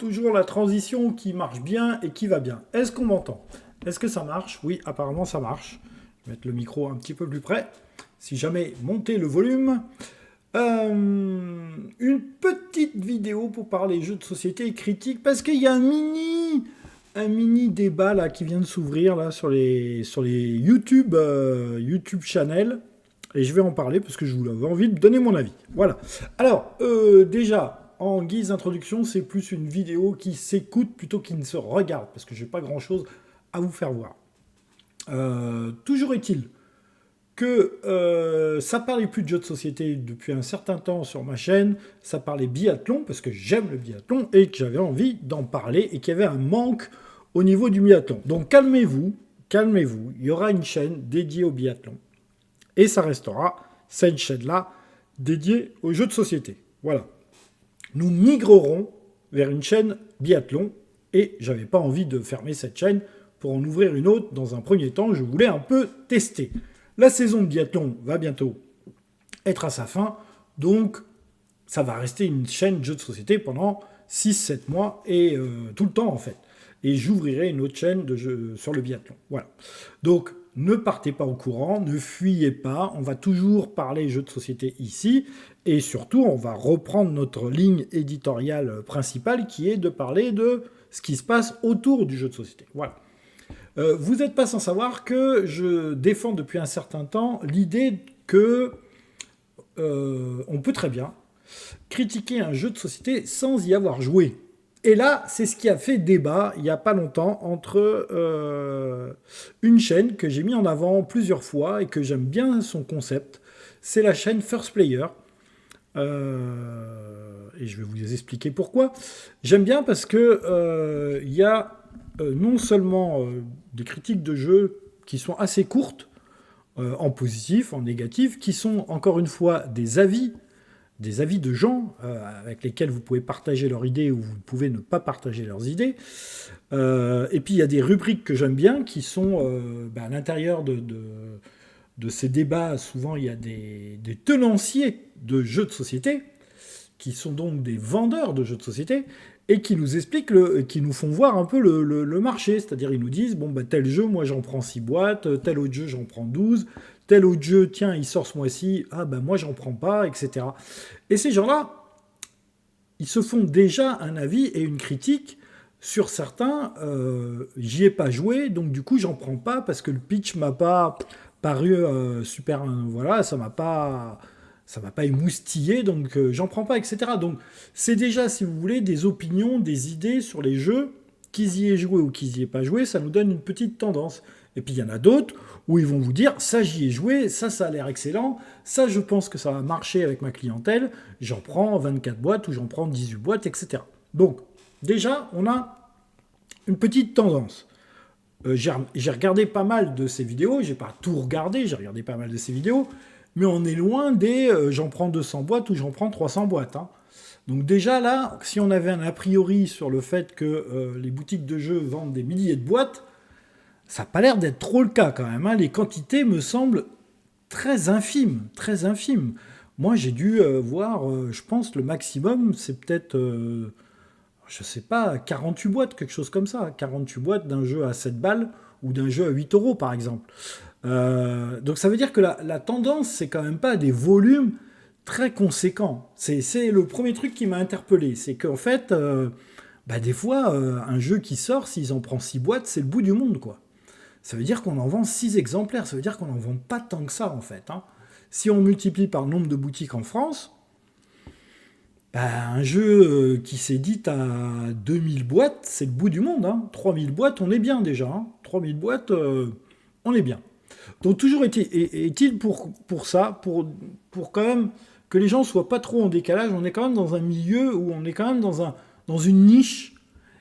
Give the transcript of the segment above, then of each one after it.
toujours la transition qui marche bien et qui va bien. Est-ce qu'on m'entend? Est-ce que ça marche? Oui, apparemment ça marche. Je vais mettre le micro un petit peu plus près. Si jamais monter le volume. Une petite vidéo pour parler jeux de société et critique, parce qu'il y a un mini débat là qui vient de s'ouvrir là sur les YouTube YouTube channel, et je vais en parler parce que je vous avais envie de donner mon avis. Voilà. Alors déjà en guise d'introduction, c'est plus une vidéo qui s'écoute plutôt qu'il ne se regarde, parce que j'ai pas grand chose à vous faire voir. Toujours est-il que ça parlait plus de jeux de société depuis un certain temps sur ma chaîne, ça parlait biathlon, parce que j'aime le biathlon, et que j'avais envie d'en parler, et qu'il y avait un manque au niveau du biathlon. Donc calmez-vous, calmez-vous, il y aura une chaîne dédiée au biathlon, et ça restera cette chaîne-là dédiée aux jeux de société. Voilà. Nous migrerons vers une chaîne biathlon, et j'avais pas envie de fermer cette chaîne pour en ouvrir une autre. Dans un premier temps, je voulais un peu tester. La saison de biathlon va bientôt être à sa fin, donc ça va rester une chaîne de jeux de société pendant 6-7 mois, et tout le temps en fait. Et j'ouvrirai une autre chaîne de jeux sur le biathlon. Voilà. Donc ne partez pas au courant, ne fuyez pas, on va toujours parler jeux de société ici, et surtout on va reprendre notre ligne éditoriale principale qui est de parler de ce qui se passe autour du jeu de société. Voilà. Vous n'êtes pas sans savoir que je défends depuis un certain temps l'idée que on peut très bien critiquer un jeu de société sans y avoir joué. Et là, c'est ce qui a fait débat il n'y a pas longtemps entre une chaîne que j'ai mis en avant plusieurs fois et que j'aime bien son concept. C'est la chaîne First Player. Et je vais vous expliquer pourquoi. J'aime bien parce que il y a non seulement des critiques de jeux qui sont assez courtes, en positif, en négatif, qui sont encore une fois des avis de gens avec lesquels vous pouvez partager leurs idées ou vous pouvez ne pas partager leurs idées. Et puis il y a des rubriques que j'aime bien qui sont à l'intérieur de ces débats. Souvent il y a des tenanciers de jeux de société qui sont donc des vendeurs de jeux de société, et qui nous expliquent, qui nous font voir un peu le marché. C'est-à-dire, ils nous disent, bon, bah, tel jeu, moi, j'en prends 6 boîtes, tel autre jeu, j'en prends 12, tel autre jeu, tiens, il sort ce mois-ci, ah, ben, moi, j'en prends pas, etc. Et ces gens-là, ils se font déjà un avis et une critique sur certains. J'y ai pas joué, donc du coup, j'en prends pas, parce que le pitch m'a pas paru super... voilà, ça m'a pas émoustillé, donc j'en prends pas, etc. Donc c'est déjà, si vous voulez, des opinions, des idées sur les jeux, qu'ils y aient joué ou qu'ils y aient pas joué, ça nous donne une petite tendance. Et puis il y en a d'autres où ils vont vous dire, ça j'y ai joué, ça a l'air excellent, ça je pense que ça va marcher avec ma clientèle, j'en prends 24 boîtes ou j'en prends 18 boîtes, etc. Donc déjà, on a une petite tendance. J'ai regardé pas mal de ces vidéos, j'ai pas tout regardé, j'ai regardé pas mal de ces vidéos, mais on est loin des j'en prends 200 boîtes ou j'en prends 300 boîtes. Hein. Donc déjà là, si on avait un a priori sur le fait que les boutiques de jeux vendent des milliers de boîtes, ça n'a pas l'air d'être trop le cas quand même. Hein. Les quantités me semblent très infimes, très infimes. Moi j'ai dû voir, je pense le maximum, c'est peut-être, je sais pas, 48 boîtes, quelque chose comme ça. 48 boîtes d'un jeu à 7 balles ou d'un jeu à 8 euros par exemple. Donc ça veut dire que la tendance, c'est quand même pas des volumes très conséquents. C'est le premier truc qui m'a interpellé. C'est qu'en fait, des fois, un jeu qui sort, s'ils en prennent 6 boîtes, c'est le bout du monde, quoi. Ça veut dire qu'on en vend 6 exemplaires. Ça veut dire qu'on n'en vend pas tant que ça, en fait. Hein. Si on multiplie par le nombre de boutiques en France, un jeu qui s'édite à 2000 boîtes, c'est le bout du monde. Hein. 3000 boîtes, on est bien déjà. Hein. 3000 boîtes, on est bien. Donc toujours est-il pour ça, pour quand même que les gens soient pas trop en décalage, on est quand même dans un milieu où on est quand même dans une niche,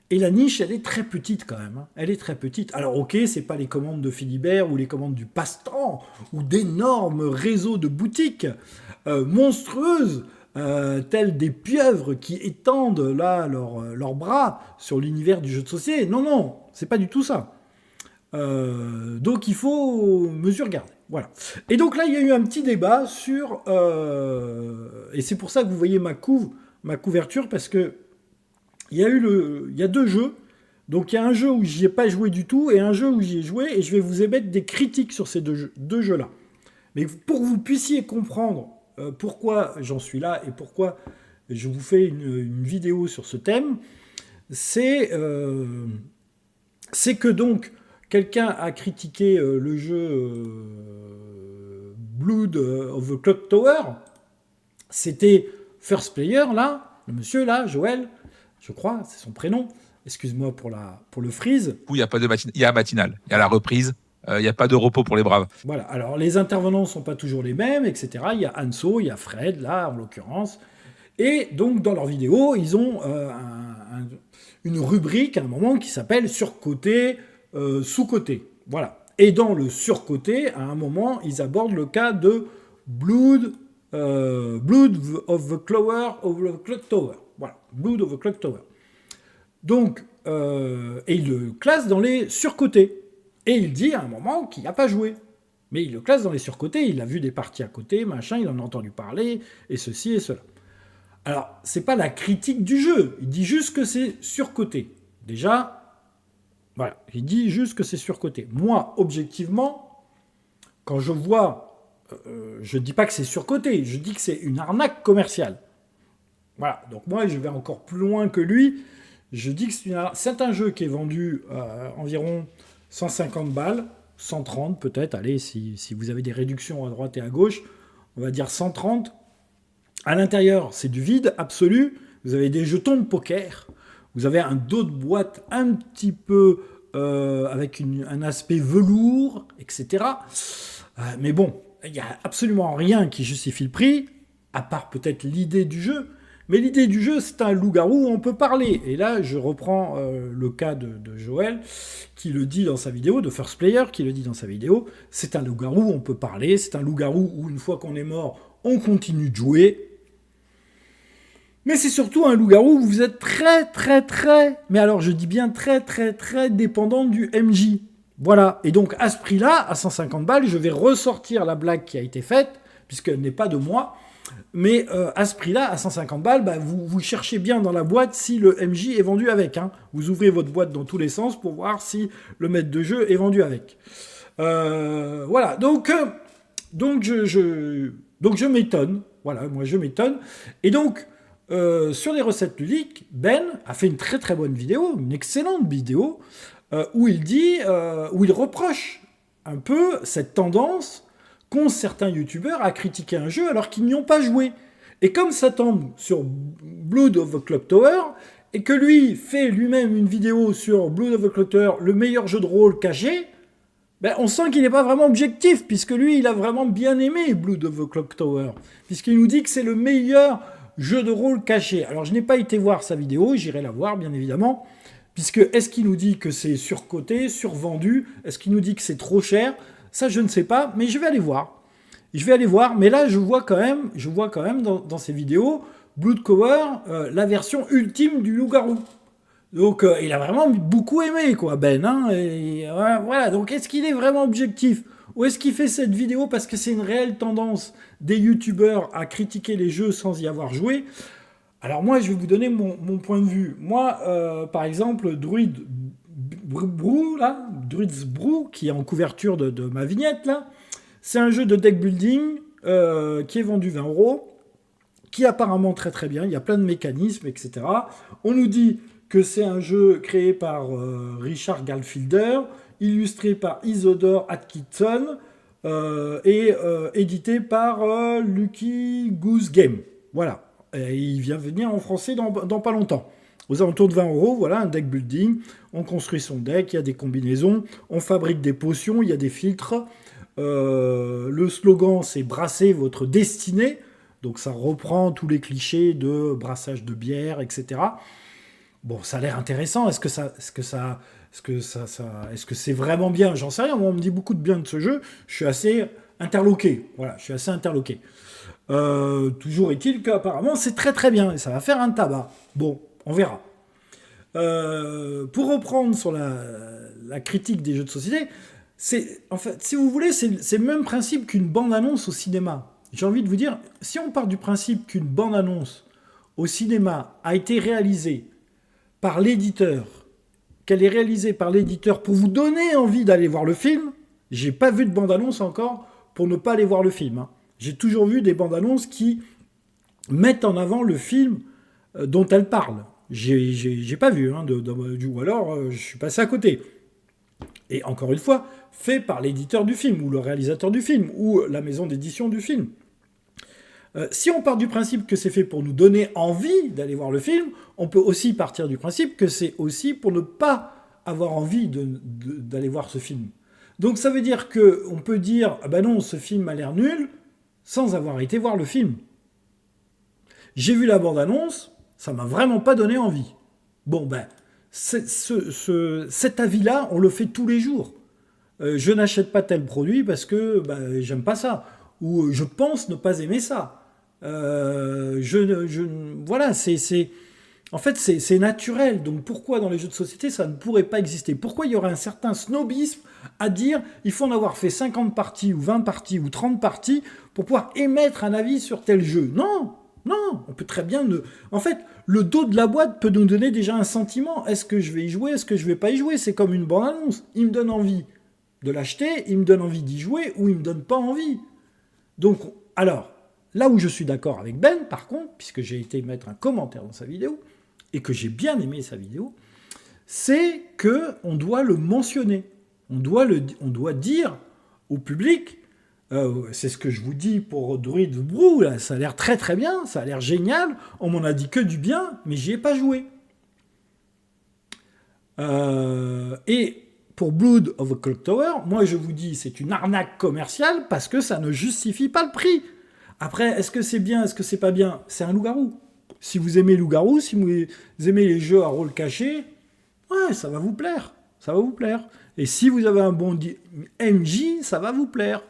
et la niche, elle est très petite quand même. Hein. Elle est très petite. Alors ok, c'est pas les commandes de Philibert ou les commandes du Passe-Temps ou d'énormes réseaux de boutiques monstrueuses, telles des pieuvres qui étendent là leurs bras sur l'univers du jeu de société. Non, non, c'est pas du tout ça. Donc il faut mesure garder. Voilà. Et donc là, il y a eu un petit débat sur... et c'est pour ça que vous voyez ma couverture, parce que il y a 2 jeux. Donc il y a un jeu où j'y ai pas joué du tout et un jeu où j'y ai joué et je vais vous émettre des critiques sur ces deux jeux-là. Mais pour que vous puissiez comprendre pourquoi j'en suis là et pourquoi je vous fais une vidéo sur ce thème, c'est que donc quelqu'un a critiqué le jeu Blood of the Clock Tower. C'était First Player, là, le monsieur, là, Joël, je crois, c'est son prénom. Excuse-moi pour le freeze. Du coup, il y a pas de il y a matinale, il y a la reprise, il n'y a pas de repos pour les braves. Voilà, alors les intervenants ne sont pas toujours les mêmes, etc. Il y a Anso, il y a Fred, là, en l'occurrence. Et donc, dans leur vidéo, ils ont une rubrique à un moment qui s'appelle surcoté, sous-coté. Voilà. Et dans le surcoté, à un moment, ils abordent le cas de Blood of the Clock Tower. Voilà, Blood of the Clock Tower. Donc, et il le classe dans les surcotés. Et il dit à un moment qu'il n'a pas joué. Mais il le classe dans les surcotés, il a vu des parties à côté, machin, il en a entendu parler, et ceci et cela. Alors, c'est pas la critique du jeu, il dit juste que c'est surcoté. Déjà, voilà, il dit juste que c'est surcoté. Moi, objectivement, quand je vois, je dis pas que c'est surcoté, je dis que c'est une arnaque commerciale. Voilà, donc moi, je vais encore plus loin que lui. Je dis que c'est un jeu qui est vendu environ 150 balles, 130 peut-être, allez, si vous avez des réductions à droite et à gauche, on va dire 130. À l'intérieur, c'est du vide absolu. Vous avez des jetons de poker. Vous avez un dos de boîte un petit peu avec un aspect velours, etc. Mais bon, il n'y a absolument rien qui justifie le prix, à part peut-être l'idée du jeu. Mais l'idée du jeu, c'est un loup-garou où on peut parler. Et là, je reprends le cas de Joël, qui le dit dans sa vidéo, de First Player, qui le dit dans sa vidéo. C'est un loup-garou où on peut parler. C'est un loup-garou où, une fois qu'on est mort, on continue de jouer. Mais c'est surtout un loup-garou où vous êtes très, mais alors je dis bien très dépendant du MJ. Voilà. Et donc, à ce prix-là, à 150 balles, je vais ressortir la blague qui a été faite, puisqu'elle n'est pas de moi. Mais à ce prix-là, à 150 balles, bah, vous cherchez bien dans la boîte si le MJ est vendu avec. Hein. Vous ouvrez votre boîte dans tous les sens pour voir si le maître de jeu est vendu avec. Voilà. Donc je m'étonne. Voilà, moi je m'étonne. Et donc, sur les recettes ludiques, Ben a fait une très bonne vidéo, une excellente vidéo, où il reproche un peu cette tendance qu'ont certains youtubeurs à critiquer un jeu alors qu'ils n'y ont pas joué. Et comme ça tombe sur Blood of the Clock Tower, et que lui fait lui-même une vidéo sur Blood of the Clock Tower, le meilleur jeu de rôle caché, ben on sent qu'il n'est pas vraiment objectif, puisque lui, il a vraiment bien aimé Blood of the Clock Tower, puisqu'il nous dit que c'est le meilleur jeu de rôle caché. Alors, je n'ai pas été voir sa vidéo, j'irai la voir, bien évidemment, puisque est-ce qu'il nous dit que c'est surcoté, survendu? Est-ce qu'il nous dit que c'est trop cher? Ça, je ne sais pas, mais je vais aller voir. Mais là, je vois quand même dans ces vidéos, Blood Cover, la version ultime du loup-garou. Donc, il a vraiment beaucoup aimé, quoi, Ben. Hein, et, voilà, donc est-ce qu'il est vraiment objectif? Ou est-ce qu'il fait cette vidéo parce que c'est une réelle tendance des youtubeurs à critiquer les jeux sans y avoir joué? Alors moi, je vais vous donner mon point de vue. Moi, par exemple, Druid's Brew, qui est en couverture de ma vignette, là, c'est un jeu de deck building qui est vendu 20 €, qui est apparemment très bien. Il y a plein de mécanismes, etc. On nous dit que c'est un jeu créé par Richard Galfielder, illustré par Isidore Atkinson et édité par Lucky Goose Game. Voilà. Et il vient venir en français dans pas longtemps. Aux alentours de 20 €, voilà, un deck building. On construit son deck, il y a des combinaisons, on fabrique des potions, il y a des filtres. Le slogan, c'est « Brasser votre destinée ». Donc ça reprend tous les clichés de brassage de bière, etc. Bon, ça a l'air intéressant. Est-ce que c'est vraiment bien? J'en sais rien. Moi, on me dit beaucoup de bien de ce jeu. Je suis assez interloqué. Voilà, je suis assez interloqué. Toujours est-il qu'apparemment, c'est très bien. Et ça va faire un tabac. Bon, on verra. Pour reprendre sur la critique des jeux de société, en fait, si vous voulez, c'est le même principe qu'une bande-annonce au cinéma. J'ai envie de vous dire, si on part du principe qu'une bande-annonce au cinéma a été réalisée par l'éditeur, qu'elle est réalisée par l'éditeur pour vous donner envie d'aller voir le film, j'ai pas vu de bande-annonce encore pour ne pas aller voir le film. Hein. J'ai toujours vu des bandes-annonces qui mettent en avant le film dont elle parle. J'ai pas vu, hein, ou alors je suis passé à côté. Et encore une fois, fait par l'éditeur du film, ou le réalisateur du film, ou la maison d'édition du film. Si on part du principe que c'est fait pour nous donner envie d'aller voir le film, on peut aussi partir du principe que c'est aussi pour ne pas avoir envie d'aller voir ce film. Donc ça veut dire qu'on peut dire « Ah ben non, ce film a l'air nul » sans avoir été voir le film. J'ai vu la bande-annonce, ça m'a vraiment pas donné envie. Bon ben, cet avis-là, on le fait tous les jours. Je n'achète pas tel produit parce que j'aime pas ça. Ou je pense ne pas aimer ça. Voilà, en fait, c'est naturel. Donc pourquoi dans les jeux de société, ça ne pourrait pas exister? Pourquoi il y aurait un certain snobisme à dire il faut en avoir fait 50 parties, ou 20 parties, ou 30 parties pour pouvoir émettre un avis sur tel jeu? Non, non, on peut très bien... En fait, le dos de la boîte peut nous donner déjà un sentiment. Est-ce que je vais y jouer? Est-ce que je vais pas y jouer? C'est comme une bande-annonce. Il me donne envie de l'acheter, il me donne envie d'y jouer, ou il me donne pas envie. Donc, alors, là où je suis d'accord avec Ben, par contre, puisque j'ai été mettre un commentaire dans sa vidéo, et que j'ai bien aimé sa vidéo, c'est qu'on doit le mentionner. On doit dire au public, c'est ce que je vous dis pour Druid Brew, là, ça a l'air très très bien, ça a l'air génial, on m'en a dit que du bien, mais j'y ai pas joué. Et pour Blood of the Clock Tower, moi je vous dis c'est une arnaque commerciale parce que ça ne justifie pas le prix. Après, est-ce que c'est bien, est-ce que c'est pas bien? C'est un loup-garou. Si vous aimez loup-garou, si vous aimez les jeux à rôle caché, ouais, ça va vous plaire. Ça va vous plaire. Et si vous avez un bon MJ, ça va vous plaire.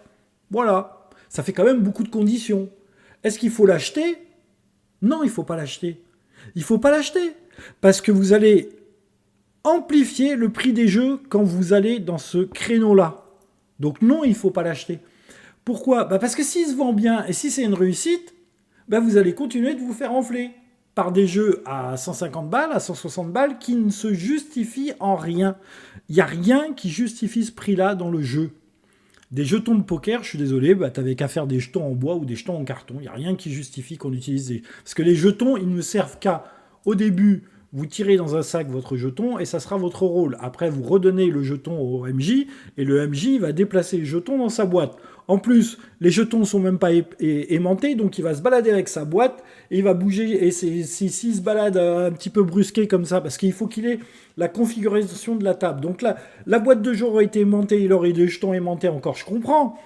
Voilà. Ça fait quand même beaucoup de conditions. Est-ce qu'il faut l'acheter? Non, il ne faut pas l'acheter. Il ne faut pas l'acheter. Parce que vous allez amplifier le prix des jeux quand vous allez dans ce créneau-là. Donc non, il ne faut pas l'acheter. Pourquoi? Parce que s'il se vend bien et si c'est une réussite, vous allez continuer de vous faire enfler par des jeux à 150 balles, à 160 balles, qui ne se justifient en rien. Il n'y a rien qui justifie ce prix-là dans le jeu. Des jetons de poker, je suis désolé, t'avais qu'à faire des jetons en bois ou des jetons en carton. Il n'y a rien qui justifie qu'on utilise des... Parce que les jetons, ils ne servent qu'à, au début, vous tirez dans un sac votre jeton et ça sera votre rôle. Après, vous redonnez le jeton au MJ et le MJ va déplacer le jeton dans sa boîte. En plus, les jetons ne sont même pas aimantés, donc il va se balader avec sa boîte et il va bouger. Et s'il se balade un petit peu brusqué comme ça, parce qu'il faut qu'il ait la configuration de la table. Donc là, la boîte de jeu aurait été aimantée, il aurait des jetons aimantés encore, je comprends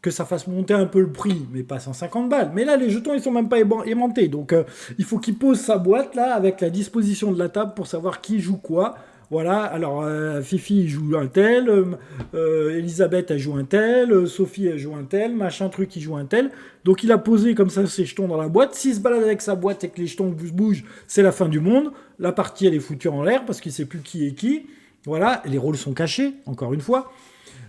que ça fasse monter un peu le prix, mais pas 150 balles. Mais là, les jetons, ils sont même pas aimantés. Donc, il faut qu'il pose sa boîte, là, avec la disposition de la table pour savoir qui joue quoi. Voilà, alors Fifi joue un tel, Elisabeth elle joue un tel, Sophie elle joue un tel, machin truc il joue un tel. Donc il a posé comme ça ses jetons dans la boîte. S'il se balade avec sa boîte et que les jetons bougent, c'est la fin du monde. La partie elle est foutue en l'air parce qu'il ne sait plus qui est qui. Voilà, les rôles sont cachés, encore une fois.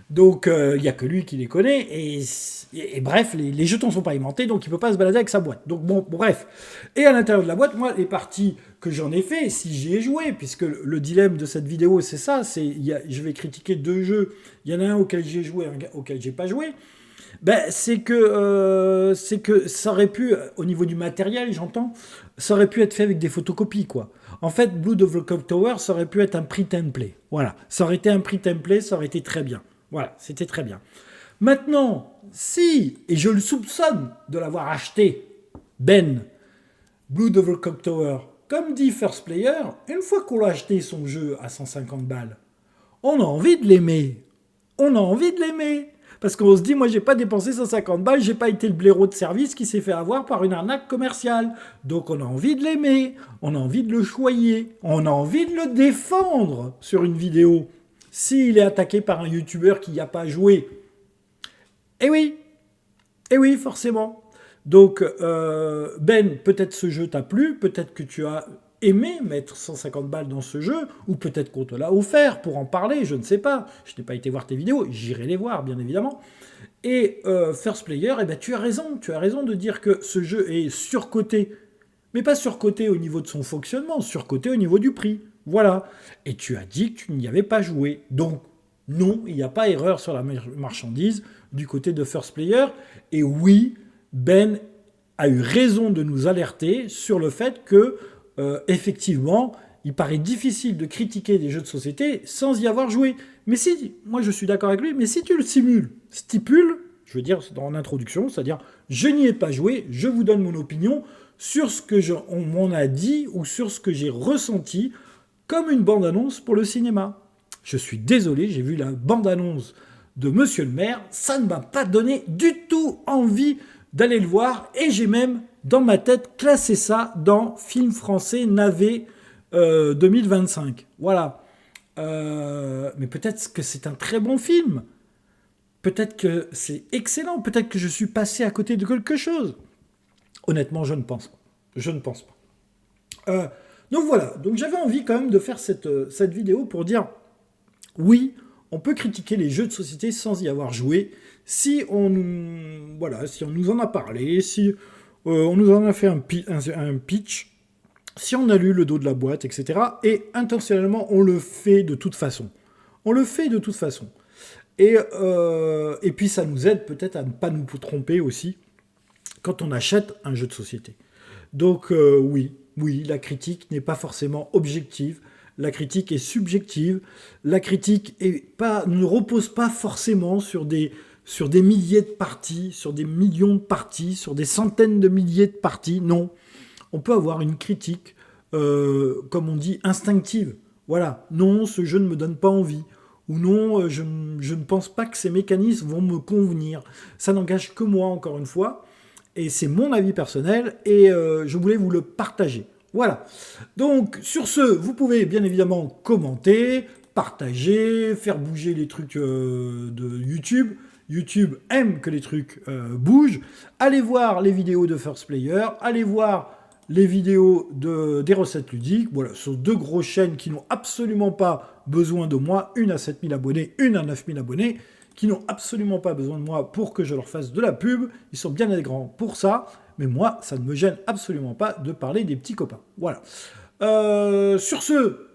Donc il n'y a que lui qui les connaît. Et bref, les jetons ne sont pas aimantés, donc il ne peut pas se balader avec sa boîte. Donc bon, bref. Et à l'intérieur de la boîte, moi, les parties que j'en ai fait, si j'y ai joué, puisque le dilemme de cette vidéo, c'est ça, je vais critiquer deux jeux. Il y en a un auquel j'ai joué, un auquel j'ai pas joué. C'est que ça aurait pu, au niveau du matériel, j'entends, ça aurait pu être fait avec des photocopies, quoi. En fait, Blood of the Clock Tower, ça aurait pu être un print and play. Voilà, ça aurait été un print and play, ça aurait été très bien. Voilà, c'était très bien. Maintenant, si, et je le soupçonne de l'avoir acheté, Ben, Blood of the Clock Tower, comme dit First Player, une fois qu'on a acheté son jeu à 150 balles, on a envie de l'aimer. On a envie de l'aimer. Parce qu'on se dit, moi, j'ai pas dépensé 150 balles, j'ai pas été le blaireau de service qui s'est fait avoir par une arnaque commerciale. Donc, on a envie de l'aimer. On a envie de le choyer. On a envie de le défendre sur une vidéo. S'il est attaqué par un youtubeur qui n'y a pas joué. Eh oui, forcément. Donc, Ben, peut-être ce jeu t'a plu, peut-être que tu as aimé mettre 150 balles dans ce jeu, ou peut-être qu'on te l'a offert pour en parler, je ne sais pas. Je n'ai pas été voir tes vidéos, j'irai les voir, bien évidemment. Et First Player, tu as raison de dire que ce jeu est surcoté. Mais pas surcoté au niveau de son fonctionnement, surcoté au niveau du prix. Voilà. Et tu as dit que tu n'y avais pas joué. Donc, non, il n'y a pas erreur sur la marchandise du côté de First Player. Et oui, Ben a eu raison de nous alerter sur le fait que, effectivement, il paraît difficile de critiquer des jeux de société sans y avoir joué. Mais si, moi je suis d'accord avec lui, mais si tu le stipules, je veux dire dans l'introduction, c'est-à-dire je n'y ai pas joué, je vous donne mon opinion sur ce que on m'en a dit ou sur ce que j'ai ressenti comme une bande-annonce pour le cinéma. Je suis désolé, j'ai vu la bande-annonce de Monsieur le maire, ça ne m'a pas donné du tout envie d'aller le voir, et j'ai même, dans ma tête, classé ça dans film français navet 2025. Voilà. Mais peut-être que c'est un très bon film. Peut-être que c'est excellent. Peut-être que je suis passé à côté de quelque chose. Honnêtement, je ne pense pas. Je ne pense pas. Donc voilà. Donc j'avais envie quand même de faire cette vidéo pour dire oui, on peut critiquer les jeux de société sans y avoir joué. Si on nous en a parlé, si on nous en a fait un pitch, si on a lu le dos de la boîte, etc. Et intentionnellement, on le fait de toute façon. On le fait de toute façon. Et puis ça nous aide peut-être à ne pas nous tromper aussi quand on achète un jeu de société. Donc oui, la critique n'est pas forcément objective. La critique est subjective. La critique ne repose pas forcément sur des milliers de parties, sur des millions de parties, sur des centaines de milliers de parties. Non. On peut avoir une critique, comme on dit, instinctive. Voilà. Non, ce jeu ne me donne pas envie. Ou non, je ne pense pas que ces mécanismes vont me convenir. Ça n'engage que moi, encore une fois. Et c'est mon avis personnel. Et je voulais vous le partager. Voilà. Donc, sur ce, vous pouvez bien évidemment commenter, partager, faire bouger les trucs de YouTube. YouTube aime que les trucs bougent. Allez voir les vidéos de First Player. Allez voir les vidéos des recettes ludiques. Voilà, ce sont deux grosses chaînes qui n'ont absolument pas besoin de moi. Une à 7000 abonnés, une à 9000 abonnés. Qui n'ont absolument pas besoin de moi pour que je leur fasse de la pub. Ils sont bien grands pour ça. Mais moi, ça ne me gêne absolument pas de parler des petits copains. Voilà. Sur ce,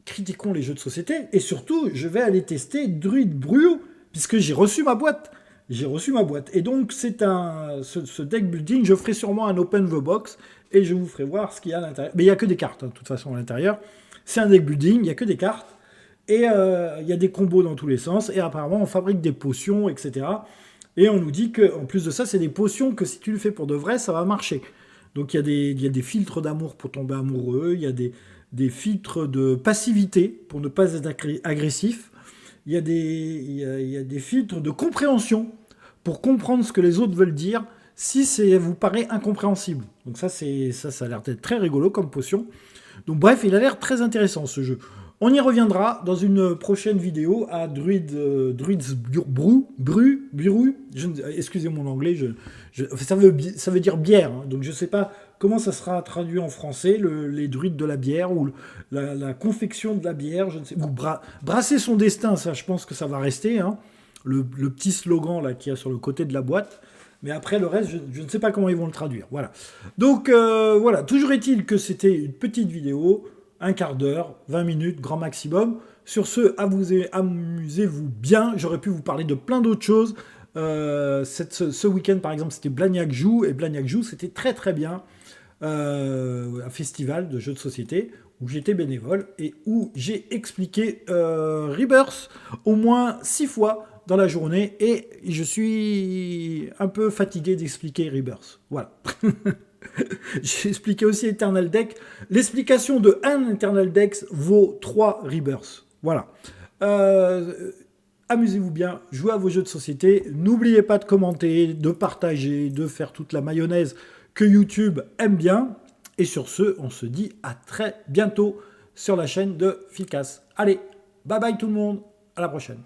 critiquons les jeux de société. Et surtout, je vais aller tester Druid Brew, puisque j'ai reçu ma boîte. Et donc, c'est ce deck building. Je ferai sûrement un open the box et je vous ferai voir ce qu'il y a à l'intérieur. Mais il n'y a que des cartes, hein, de toute façon, à l'intérieur. C'est un deck building, il n'y a que des cartes. Et il y a des combos dans tous les sens. Et apparemment, on fabrique des potions, etc. Et on nous dit qu'en plus de ça, c'est des potions que si tu le fais pour de vrai, ça va marcher. Donc, il y a des filtres d'amour pour tomber amoureux. Il y a des filtres de passivité pour ne pas être agressif. Il y a des filtres de compréhension pour comprendre ce que les autres veulent dire si ça vous paraît incompréhensible. Donc ça a l'air d'être très rigolo comme potion. Donc bref, il a l'air très intéressant ce jeu. On y reviendra dans une prochaine vidéo à Druid's Brew. Excusez mon anglais, ça veut dire bière. Hein, donc je ne sais pas comment ça sera traduit en français, les druides de la bière ou la confection de la bière. Je ne sais, ou brasser son destin, ça je pense que ça va rester. Hein, le petit slogan là qu'il y a sur le côté de la boîte. Mais après, le reste, je ne sais pas comment ils vont le traduire. Voilà. Donc, voilà. Toujours est-il que c'était une petite vidéo, un quart d'heure, 20 minutes, grand maximum. Sur ce, amusez-vous bien. J'aurais pu vous parler de plein d'autres choses. Ce week-end, par exemple, c'était Blagnac Joue. Et Blagnac Joue, c'était très, très bien. Un festival de jeux de société où j'étais bénévole et où j'ai expliqué Rebirth au moins 6 fois dans la journée, et je suis un peu fatigué d'expliquer Rebirth. Voilà. J'ai expliqué aussi Eternal Deck. L'explication de un Eternal Deck vaut 3 Rebirth. Voilà. Amusez-vous bien, jouez à vos jeux de société. N'oubliez pas de commenter, de partager, de faire toute la mayonnaise que YouTube aime bien. Et sur ce, on se dit à très bientôt sur la chaîne de Ficas. Allez, bye bye tout le monde, à la prochaine.